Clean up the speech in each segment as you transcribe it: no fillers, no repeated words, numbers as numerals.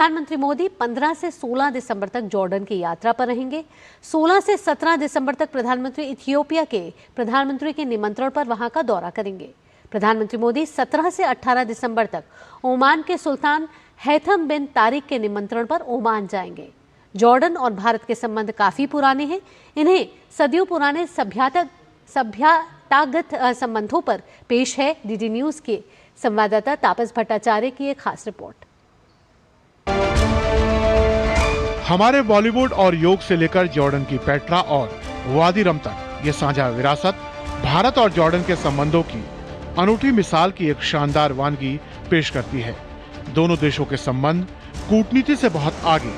प्रधानमंत्री मोदी 15 से 16 दिसंबर तक जॉर्डन की यात्रा पर रहेंगे। 16 से 17 दिसंबर तक प्रधानमंत्री इथियोपिया के प्रधानमंत्री के निमंत्रण पर वहां का दौरा करेंगे। प्रधानमंत्री मोदी 17 से 18 दिसंबर तक ओमान के सुल्तान हैथम बिन तारिक के निमंत्रण पर ओमान जाएंगे। जॉर्डन और भारत के संबंध काफी पुराने हैं। इन्हें सदियों पुराने सभ्यतागत संबंधों पर पेश है डीडी न्यूज के संवाददाता तापस भट्टाचार्य की एक खास रिपोर्ट। हमारे बॉलीवुड और योग से लेकर जॉर्डन की पेट्रा और वादी रम तक ये साझा विरासत भारत और जॉर्डन के संबंधों की अनूठी मिसाल की एक शानदार वानगी पेश करती है। दोनों देशों के संबंध कूटनीति से बहुत आगे,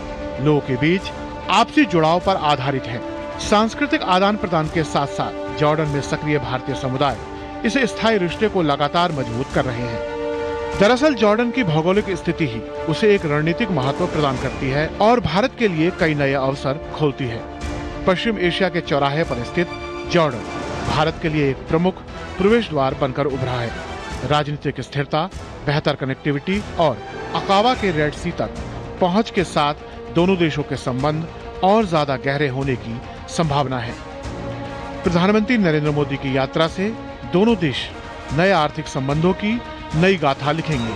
लोगों के बीच आपसी जुड़ाव पर आधारित है। सांस्कृतिक आदान प्रदान के साथ साथ जॉर्डन में सक्रिय भारतीय समुदाय इस स्थायी रिश्ते को लगातार मजबूत कर रहे हैं। दरअसल जॉर्डन की भौगोलिक स्थिति ही उसे एक रणनीतिक महत्व प्रदान करती है और भारत के लिए कई नए अवसर खोलती है। पश्चिम एशिया के चौराहे पर स्थित जॉर्डन भारत के लिए एक प्रमुख प्रवेश द्वार बनकर उभरा है। राजनीतिक स्थिरता, बेहतर कनेक्टिविटी और अकाबा के रेड सी तक पहुंच के साथ दोनों देशों के संबंध और ज्यादा गहरे होने की संभावना है। प्रधानमंत्री नरेंद्र मोदी की यात्रा से दोनों देश नए आर्थिक संबंधों की नई गाथा लिखेंगे।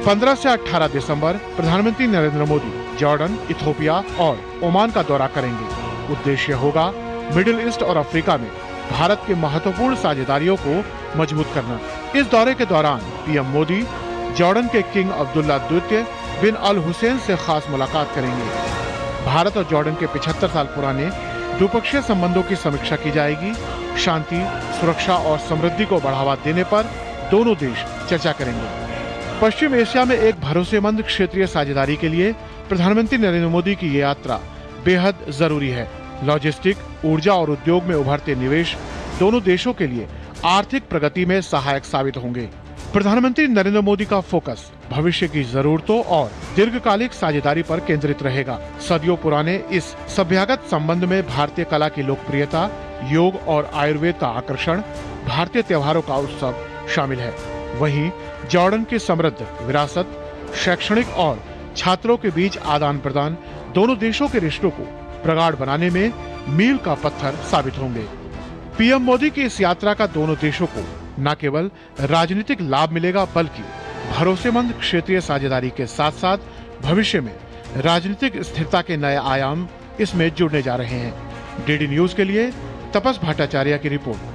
15 से 18 दिसंबर प्रधानमंत्री नरेंद्र मोदी जॉर्डन, इथियोपिया और ओमान का दौरा करेंगे। उद्देश्य होगा मिडिल ईस्ट और अफ्रीका में भारत के महत्वपूर्ण साझेदारियों को मजबूत करना। इस दौरे के दौरान पीएम मोदी जॉर्डन के किंग अब्दुल्ला द्वितीय बिन अल हुसैन से खास मुलाकात करेंगे। भारत और जॉर्डन के 75 साल पुराने द्विपक्षीय संबंधों की समीक्षा की जाएगी। शांति, सुरक्षा और समृद्धि को बढ़ावा देने पर दोनों देश चर्चा करेंगे। पश्चिम एशिया में एक भरोसेमंद क्षेत्रीय साझेदारी के लिए प्रधानमंत्री नरेंद्र मोदी की ये यात्रा बेहद जरूरी है। लॉजिस्टिक, ऊर्जा और उद्योग में उभरते निवेश दोनों देशों के लिए आर्थिक प्रगति में सहायक साबित होंगे। प्रधानमंत्री नरेंद्र मोदी का फोकस भविष्य की जरूरतों और दीर्घकालिक साझेदारी पर केंद्रित रहेगा। सदियों पुराने इस सभ्यतागत संबंध में भारतीय कला की लोकप्रियता, योग और आयुर्वेद का आकर्षण, भारतीय त्योहारों का उत्सव शामिल है। वहीं जॉर्डन की समृद्ध विरासत, शैक्षणिक और छात्रों के बीच आदान प्रदान दोनों देशों के रिश्तों को प्रगाढ़ बनाने में मील का पत्थर साबित होंगे। पीएम मोदी की इस यात्रा का दोनों देशों को न केवल राजनीतिक लाभ मिलेगा बल्कि भरोसेमंद क्षेत्रीय साझेदारी के साथ साथ भविष्य में राजनीतिक स्थिरता के नए आयाम इसमें जुड़ने जा रहे हैं। डीडी न्यूज के लिए तापस भट्टाचार्य की रिपोर्ट।